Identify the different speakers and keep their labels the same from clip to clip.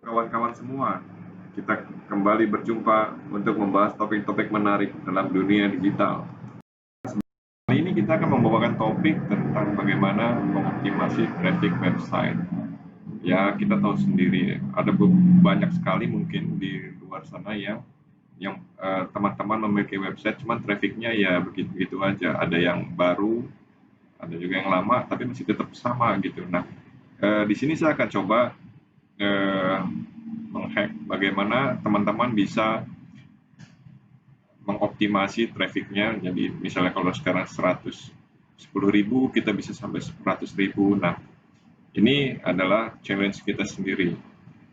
Speaker 1: Kawan-kawan semua, kita kembali berjumpa untuk membahas topik-topik menarik dalam dunia digital. Kali ini kita akan membawakan topik tentang bagaimana mengoptimasi traffic website. Ya, kita tahu sendiri, ada banyak sekali mungkin di luar sana yang teman-teman memiliki website, cuman trafficnya ya begitu-begitu aja. Ada yang baru, ada juga yang lama, tapi masih tetap sama gitu. Nah, di sini saya akan coba menghack bagaimana teman-teman bisa mengoptimasi trafficnya. Jadi misalnya kalau sekarang 110.000 kita bisa sampai 100.000. Nah, ini adalah challenge kita sendiri.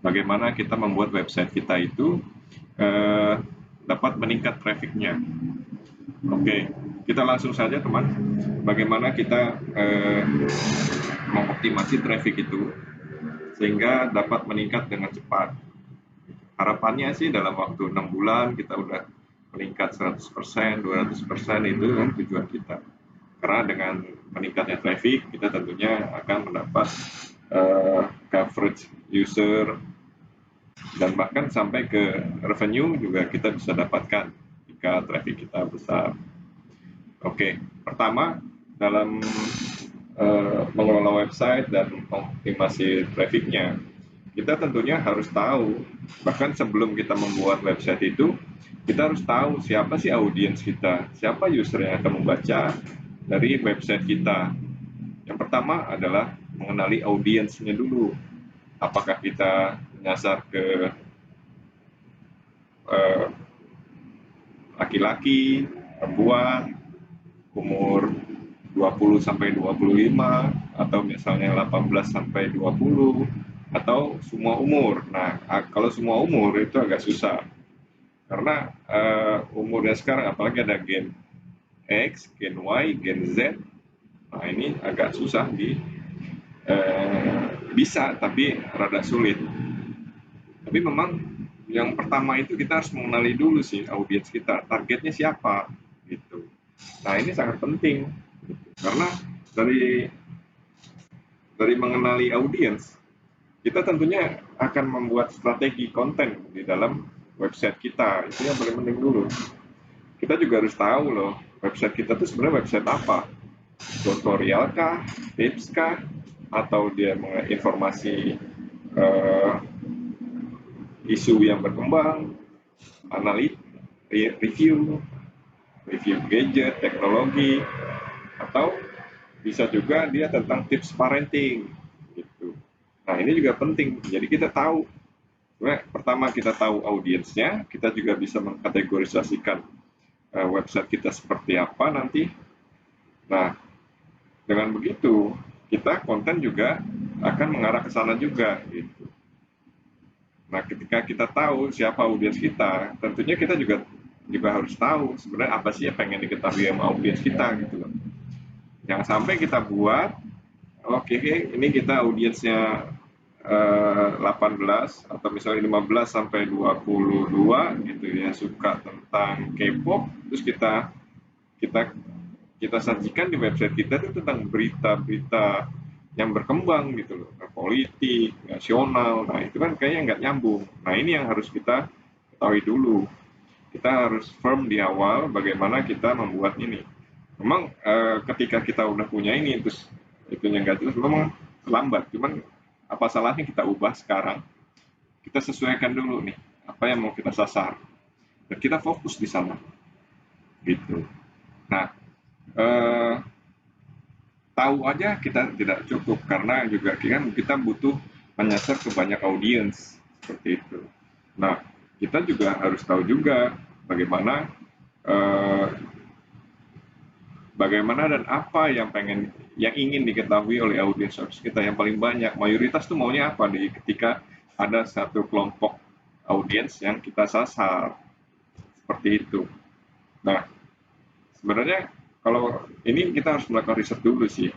Speaker 1: Bagaimana kita membuat website kita itu dapat meningkat trafficnya. Oke, kita langsung saja teman. Bagaimana kita mengoptimasi traffic itu sehingga dapat meningkat dengan cepat. Harapannya sih dalam waktu 6 bulan kita udah meningkat 100%, 200% itu kan tujuan kita. Karena dengan meningkatnya traffic, kita tentunya akan mendapat coverage user dan bahkan sampai ke revenue juga kita bisa dapatkan jika traffic kita besar. Oke, pertama dalam mengelola website dan mengoptimasi trafficnya, kita tentunya harus tahu, bahkan sebelum kita membuat website itu, kita harus tahu siapa sih audiens kita, siapa user yang akan membaca dari website kita. Yang pertama adalah mengenali audiensnya dulu. Apakah kita menyasar ke laki-laki, perempuan, umur 20 sampai 25 atau misalnya 18 sampai 20 atau semua umur. Nah, kalau semua umur itu agak susah. Karena umurnya sekarang apalagi ada Gen X, Gen Y, Gen Z. Nah, ini agak susah bisa tapi rada sulit. Tapi memang yang pertama itu kita harus mengenali dulu sih audiens kita, targetnya siapa gitu. Nah, ini sangat penting karena dari mengenali audiens, kita tentunya akan membuat strategi konten di dalam website kita. Itu yang paling penting dulu. Kita juga harus tahu loh, website kita tuh sebenarnya website apa? Tutorial kah? Tips kah? Atau dia informasi isu yang berkembang, review gadget, teknologi, atau bisa juga dia tentang tips parenting gitu. Nah, ini juga penting. Jadi kita tahu, pertama kita tahu audiensnya, kita juga bisa mengkategorisasikan website kita seperti apa nanti. Nah, dengan begitu kita konten juga akan mengarah ke sana juga gitu. Nah, ketika kita tahu siapa audiens kita, tentunya kita juga harus tahu sebenarnya apa sih yang pengen diketahui sama audiens kita gitu loh. Jangan sampai kita buat, oke, ini kita audiensnya 18 atau misalnya 15 sampai 22 gitu ya, suka tentang K-pop, terus kita sajikan di website kita itu tentang berita-berita yang berkembang gitu loh, politik, nasional. Nah, itu kan kayaknya nggak nyambung. Nah, ini yang harus kita ketahui dulu. Kita harus firm di awal bagaimana kita membuat ini. Memang ketika kita udah punya ini, terus itunya nggak jelas, memang lambat. Cuman apa salahnya kita ubah sekarang? Kita sesuaikan dulu nih, apa yang mau kita sasar. Dan kita fokus di sana. Gitu. Nah, tahu aja kita tidak cukup karena juga kita butuh menyasar ke banyak audiens seperti itu. Nah, kita juga harus tahu juga bagaimana dan apa yang ingin diketahui oleh audiens kita yang paling banyak. Mayoritas tuh maunya apa ketika ada satu kelompok audiens yang kita sasar seperti itu. Nah, sebenarnya kalau ini kita harus melakukan riset dulu sih.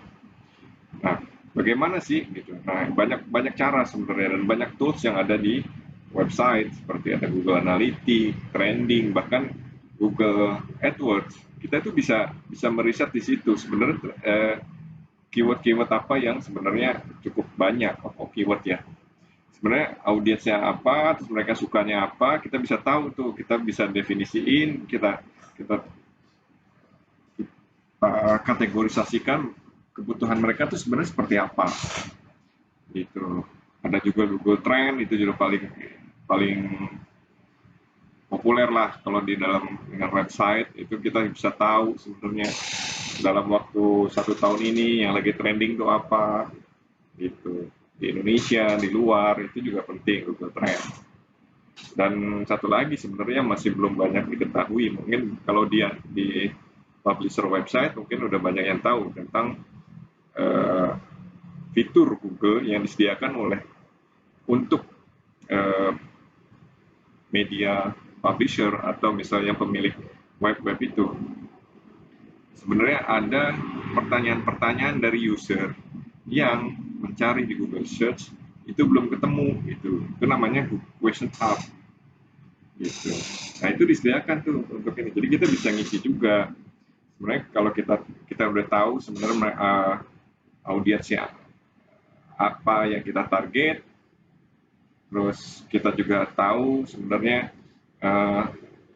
Speaker 1: Nah, bagaimana sih gitu? Nah, banyak cara sebenarnya dan banyak tools yang ada di website seperti ada Google Analytics, Trending, bahkan Google AdWords. Kita itu bisa meriset di situ sebenarnya keyword-keyword apa yang sebenarnya cukup banyak, keyword ya. sebenarnya audiensnya apa, terus mereka sukanya apa, kita bisa tahu tuh, kita bisa definisiin, kita kategorisasikan kebutuhan mereka tuh sebenarnya seperti apa gitu. Ada juga Google Trend, itu juga paling paling populer lah kalau di dalam dengan website, itu kita bisa tahu sebenarnya dalam waktu 1 tahun ini yang lagi trending tuh apa gitu. Di Indonesia, di luar, itu juga penting Google Trend. Dan satu lagi sebenarnya masih belum banyak diketahui, mungkin kalau dia di publisher website mungkin udah banyak yang tahu tentang uh, fitur Google yang disediakan oleh untuk uh, media publisher atau misalnya pemilik web-web itu. Sebenarnya ada pertanyaan-pertanyaan dari user yang mencari di Google Search itu belum ketemu itu namanya question hub gitu. Nah itu disediakan tuh untuk ini, jadi kita bisa ngisi juga. Sebenarnya kalau kita udah tahu sebenarnya audiensnya apa yang kita target, terus kita juga tahu sebenarnya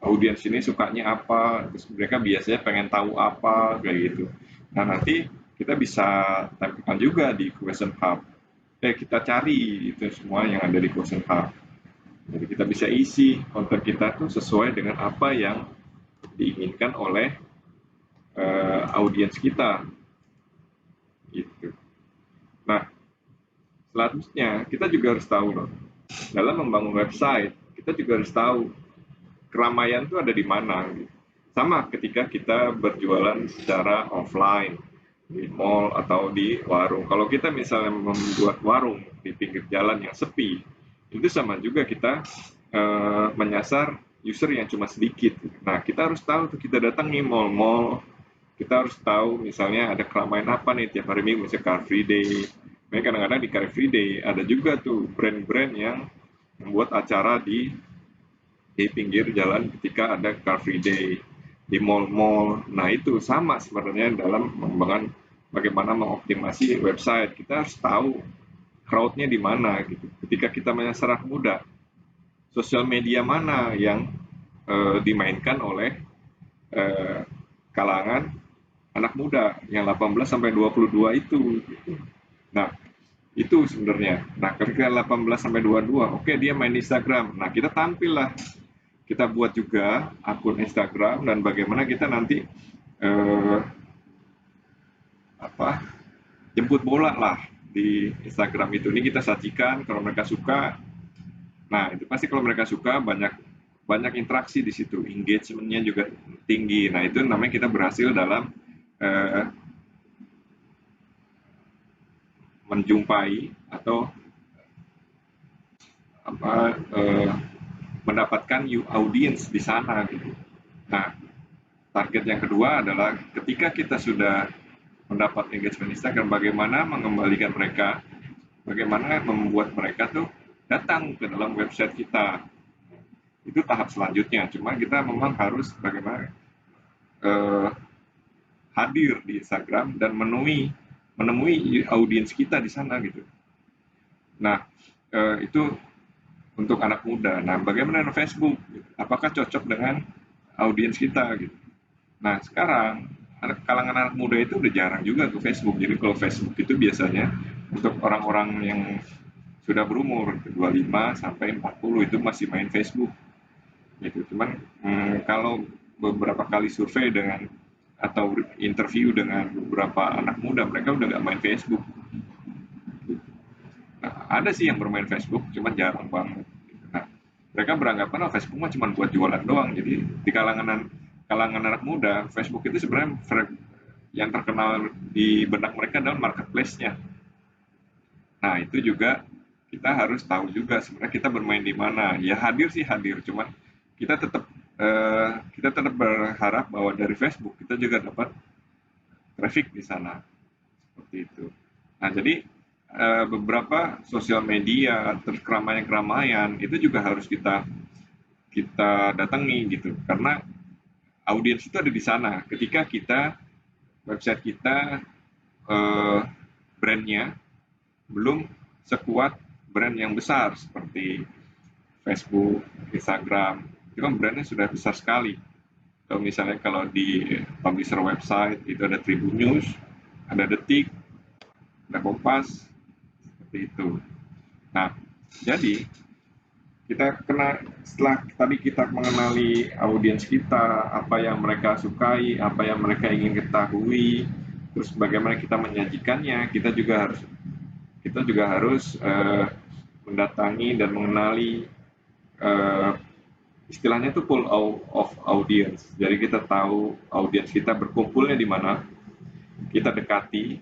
Speaker 1: audiens ini sukanya apa, terus mereka biasanya pengen tahu apa kayak gitu. Nah nanti kita bisa tampilkan juga di question hub. Kita cari itu semua yang ada di question hub. Jadi kita bisa isi konten kita tuh sesuai dengan apa yang diinginkan oleh audiens kita gitu. Nah selanjutnya kita juga harus tahu loh, dalam membangun website kita juga harus tahu keramaian itu ada di mana gitu. Sama ketika kita berjualan secara offline di mall atau di warung. Kalau kita misalnya membuat warung di pinggir jalan yang sepi, itu sama juga kita menyasar user yang cuma sedikit. Nah, kita harus tahu tuh, kita datangi mall-mall, kita harus tahu misalnya ada keramaian apa nih tiap hari minggu, misalnya Car Free Day. Nah, kadang-kadang di Car Free Day ada juga tuh brand-brand yang membuat acara di pinggir jalan ketika ada Car Free Day, di mall-mall. Nah itu sama sebenarnya dalam pengembangan bagaimana mengoptimasi website. Kita harus tahu crowd-nya di mana gitu. Ketika kita menyasar anak muda, sosial media mana yang dimainkan oleh kalangan anak muda yang 18 sampai 22 itu. Nah, itu sebenarnya. Nah, ketika 18 sampai 22, oke dia main Instagram. Nah, kita tampil lah, kita buat juga akun Instagram dan bagaimana kita nanti jemput bola lah di Instagram itu. Ini kita sajikan kalau mereka suka. Nah itu pasti kalau mereka suka banyak interaksi di situ, engagementnya juga tinggi. Nah itu namanya kita berhasil dalam menjumpai atau mendapatkan audience di sana gitu. Nah, target yang kedua adalah ketika kita sudah mendapat engagement Instagram, bagaimana mengembalikan mereka, bagaimana membuat mereka tuh datang ke dalam website kita. Itu tahap selanjutnya. Cuma kita memang harus bagaimana hadir di Instagram dan menemui audiens kita di sana gitu. Nah, itu untuk anak muda. Nah, bagaimana dengan Facebook? Apakah cocok dengan audiens kita gitu? Nah, sekarang kalangan anak muda itu udah jarang juga ke Facebook. Jadi kalau Facebook itu biasanya untuk orang-orang yang sudah berumur 25 sampai 40 itu masih main Facebook. Gitu. Cuman kalau beberapa kali survei dengan atau interview dengan beberapa anak muda, mereka udah nggak main Facebook. Nah, ada sih yang bermain Facebook, cuman jarang banget. Nah, mereka beranggapan Facebook mah cuma buat jualan doang. Jadi di kalangan anak muda, Facebook itu sebenarnya yang terkenal di benak mereka adalah marketplace-nya. Nah, itu juga kita harus tahu juga sebenarnya kita bermain di mana. Ya hadir sih hadir, cuman kita tetap berharap bahwa dari Facebook kita juga dapat traffic di sana. Seperti itu. Nah, jadi beberapa sosial media, terus keramaian-keramaian itu juga harus kita datangi gitu. Karena audiens itu ada di sana. Ketika kita website kita brandnya belum sekuat brand yang besar seperti Facebook, Instagram, itu kan brandnya sudah besar sekali. Kalau misalnya kalau di publisher website itu ada Tribun News, ada Detik, ada Kompas, seperti itu. Nah, jadi setelah tadi kita mengenali audiens kita, apa yang mereka sukai, apa yang mereka ingin ketahui, terus bagaimana kita menyajikannya, kita juga harus mendatangi dan mengenali istilahnya itu pool of audience. Jadi kita tahu audiens kita berkumpulnya di mana, kita dekati.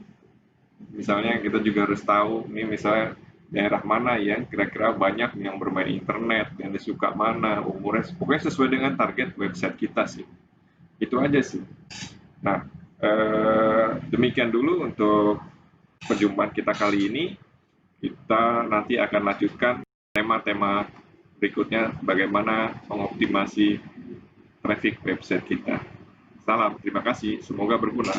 Speaker 1: Misalnya kita juga harus tahu ini misalnya daerah mana ya kira-kira banyak yang bermain internet, yang disuka mana, umurnya, pokoknya sesuai dengan target website kita sih. Itu aja sih. Nah, demikian dulu untuk perjumpaan kita kali ini. Kita nanti akan lanjutkan tema-tema berikutnya bagaimana mengoptimasi traffic website kita. Salam, terima kasih, semoga berguna.